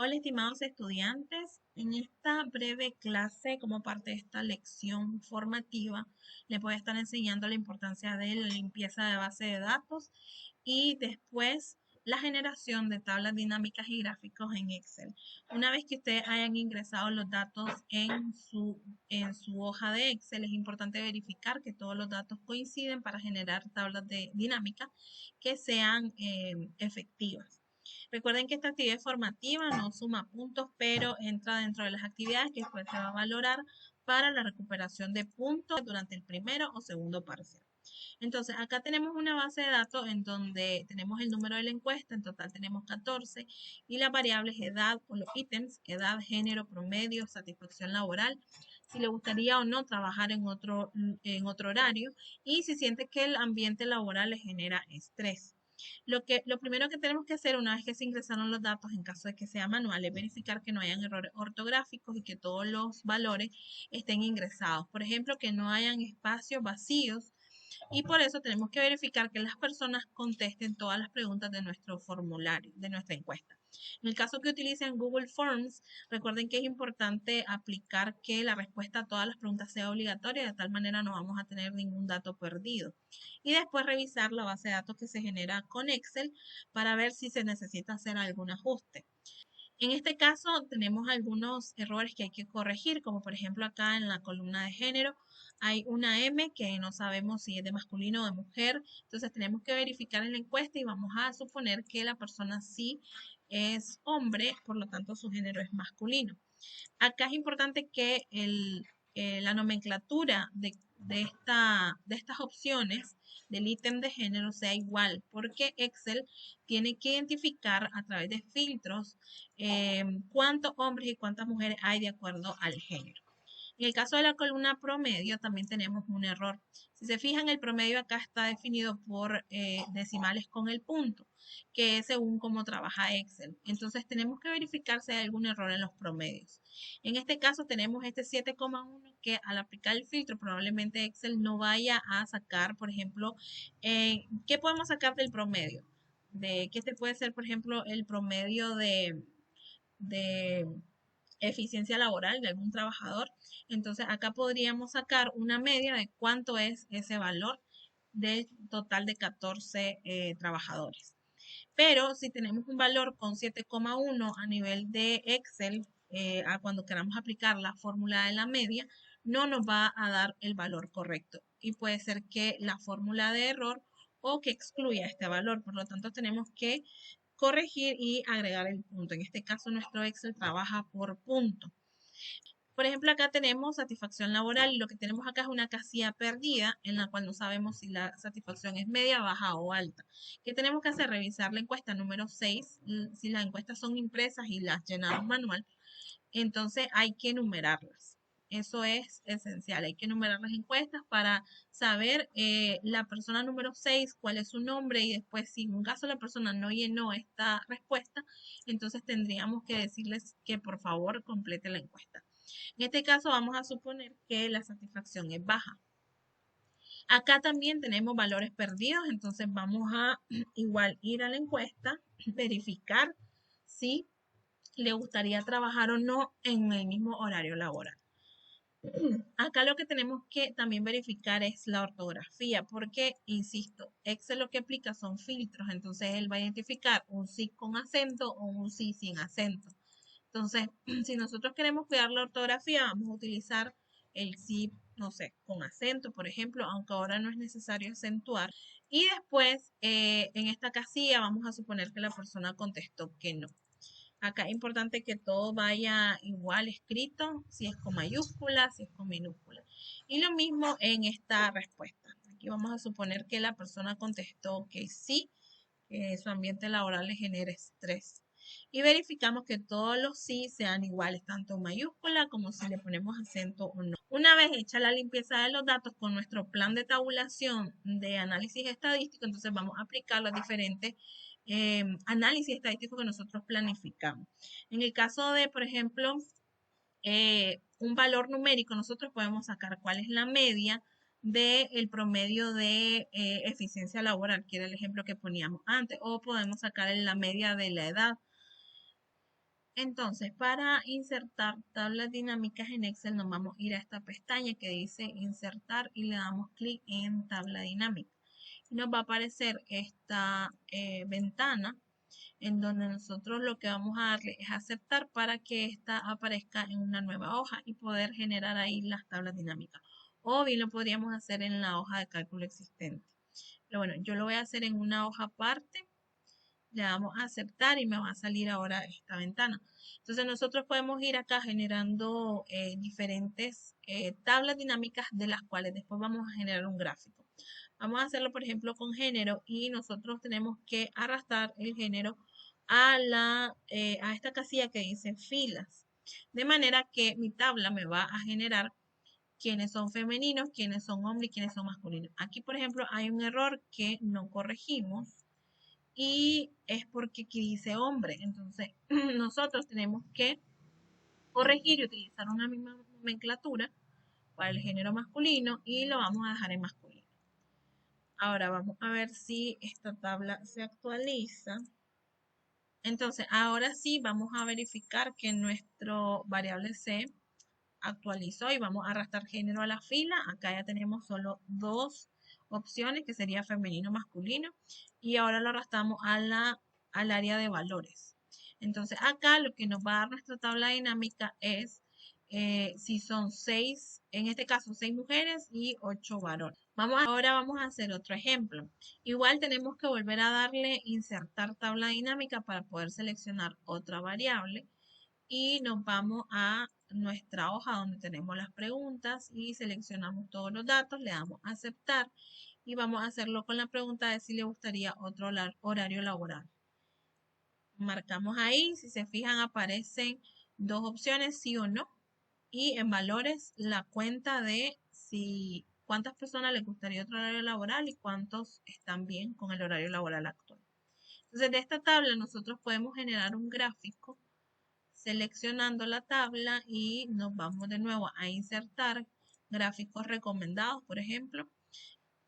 Hola, estimados estudiantes. En esta breve clase, como parte de esta lección formativa, les voy a estar enseñando la importancia de la limpieza de base de datos y después la generación de tablas dinámicas y gráficos en Excel. Una vez que ustedes hayan ingresado los datos en su hoja de Excel, es importante verificar que todos los datos coinciden para generar tablas dinámicas que sean efectivas. Recuerden que esta actividad es formativa, no suma puntos, pero entra dentro de las actividades que después se va a valorar para la recuperación de puntos durante el primero o segundo parcial. Entonces, acá tenemos una base de datos en donde tenemos el número de la encuesta, en total tenemos 14, y las variables edad o los ítems, edad, género, promedio, satisfacción laboral, si le gustaría o no trabajar en otro horario, y si siente que el ambiente laboral le genera estrés. Lo primero que tenemos que hacer una vez que se ingresaron los datos, en caso de que sea manual, es verificar que no hayan errores ortográficos y que todos los valores estén ingresados. Por ejemplo, que no hayan espacios vacíos y por eso tenemos que verificar que las personas contesten todas las preguntas de nuestro formulario, de nuestra encuesta. En el caso que utilicen Google Forms, recuerden que es importante aplicar que la respuesta a todas las preguntas sea obligatoria, de tal manera no vamos a tener ningún dato perdido. Y después revisar la base de datos que se genera con Excel para ver si se necesita hacer algún ajuste. En este caso tenemos algunos errores que hay que corregir, como por ejemplo acá en la columna de género hay una M que no sabemos si es de masculino o de mujer, entonces tenemos que verificar en la encuesta y vamos a suponer que la persona sí es hombre, por lo tanto su género es masculino. Acá es importante que la nomenclatura de estas opciones del ítem de género sea igual, porque Excel tiene que identificar a través de filtros cuántos hombres y cuántas mujeres hay de acuerdo al género. En el caso de la columna promedio también tenemos un error. Si se fijan, el promedio acá está definido por decimales con el punto, que es según cómo trabaja Excel. Entonces tenemos que verificar si hay algún error en los promedios. En este caso tenemos este 7,1 que al aplicar el filtro probablemente Excel no vaya a sacar, por ejemplo, ¿qué podemos sacar del promedio? De que este puede ser, por ejemplo, el promedio de eficiencia laboral de algún trabajador. Entonces acá podríamos sacar una media de cuánto es ese valor del total de 14 trabajadores. Pero si tenemos un valor con 7,1 a nivel de Excel, a cuando queramos aplicar la fórmula de la media, no nos va a dar el valor correcto. Y puede ser que la fórmula de error o que excluya este valor. Por lo tanto, tenemos que corregir y agregar el punto. En este caso, nuestro Excel trabaja por punto. Por ejemplo, acá tenemos satisfacción laboral y lo que tenemos acá es una casilla perdida en la cual no sabemos si la satisfacción es media, baja o alta. ¿Qué tenemos que hacer? Revisar la encuesta número 6. Si las encuestas son impresas y las llenamos manual, entonces hay que numerarlas. Eso es esencial. Hay que numerar las encuestas para saber la persona número 6 cuál es su nombre y después si en un caso la persona no llenó esta respuesta, entonces tendríamos que decirles que por favor complete la encuesta. En este caso vamos a suponer que la satisfacción es baja. Acá también tenemos valores perdidos, entonces vamos a igual ir a la encuesta, verificar si le gustaría trabajar o no en el mismo horario laboral. Acá lo que tenemos que también verificar es la ortografía, porque, insisto, Excel lo que aplica son filtros, entonces él va a identificar un sí con acento o un sí sin acento. Entonces, si nosotros queremos cuidar la ortografía, vamos a utilizar el sí, no sé, con acento, por ejemplo, aunque ahora no es necesario acentuar. Y después, en esta casilla, vamos a suponer que la persona contestó que no. Acá es importante que todo vaya igual escrito, si es con mayúscula, si es con minúscula. Y lo mismo en esta respuesta. Aquí vamos a suponer que la persona contestó que sí, que su ambiente laboral le genera estrés. Y verificamos que todos los sí sean iguales, tanto en mayúscula como si le ponemos acento o no. Una vez hecha la limpieza de los datos con nuestro plan de tabulación de análisis estadístico, entonces vamos a aplicar los diferentes análisis estadísticos que nosotros planificamos. En el caso de, por ejemplo, un valor numérico, nosotros podemos sacar cuál es la media del promedio de eficiencia laboral, que era el ejemplo que poníamos antes, o podemos sacar la media de la edad. Entonces, para insertar tablas dinámicas en Excel, nos vamos a ir a esta pestaña que dice insertar y le damos clic en tabla dinámica. Y nos va a aparecer esta ventana en donde nosotros lo que vamos a darle es aceptar para que esta aparezca en una nueva hoja y poder generar ahí las tablas dinámicas. O bien lo podríamos hacer en la hoja de cálculo existente. Pero bueno, yo lo voy a hacer en una hoja aparte. Le damos a aceptar y me va a salir ahora esta ventana. Entonces nosotros podemos ir acá generando diferentes tablas dinámicas de las cuales después vamos a generar un gráfico. Vamos a hacerlo, por ejemplo, con género y nosotros tenemos que arrastrar el género a esta casilla que dice filas. De manera que mi tabla me va a generar quiénes son femeninos, quiénes son hombres y quiénes son masculinos. Aquí, por ejemplo, hay un error que no corregimos y es porque aquí dice hombre. Entonces, nosotros tenemos que corregir y utilizar una misma nomenclatura para el género masculino y lo vamos a dejar en masculino. Ahora vamos a ver si esta tabla se actualiza. Entonces, ahora sí vamos a verificar que nuestro variable C actualizó y vamos a arrastrar género a la fila. Acá ya tenemos solo dos opciones, que sería femenino, masculino. Y ahora lo arrastramos al área de valores. Entonces, acá lo que nos va a dar nuestra tabla dinámica es si son 6, en este caso 6 mujeres y 8 varones. Ahora vamos a hacer otro ejemplo. Igual tenemos que volver a darle insertar tabla dinámica para poder seleccionar otra variable y nos vamos a nuestra hoja donde tenemos las preguntas y seleccionamos todos los datos, le damos a aceptar y vamos a hacerlo con la pregunta de si le gustaría otro horario laboral. Marcamos ahí, si se fijan aparecen dos opciones, sí o no, y en valores la cuenta de si cuántas personas les gustaría otro horario laboral y cuántos están bien con el horario laboral actual. Entonces, de esta tabla nosotros podemos generar un gráfico seleccionando la tabla y nos vamos de nuevo a insertar gráficos recomendados, por ejemplo.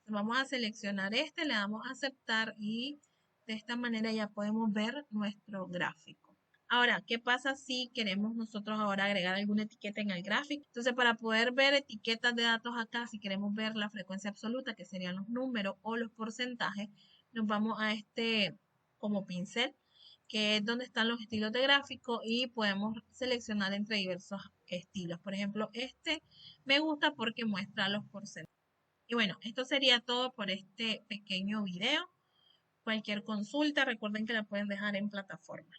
Vamos a seleccionar este, le damos a aceptar y de esta manera ya podemos ver nuestro gráfico. Ahora, ¿qué pasa si queremos nosotros ahora agregar alguna etiqueta en el gráfico? Entonces, para poder ver etiquetas de datos acá, si queremos ver la frecuencia absoluta, que serían los números o los porcentajes, nos vamos a este como pincel, que es donde están los estilos de gráfico y podemos seleccionar entre diversos estilos. Por ejemplo, este me gusta porque muestra los porcentajes. Y bueno, esto sería todo por este pequeño video. Cualquier consulta, recuerden que la pueden dejar en plataforma.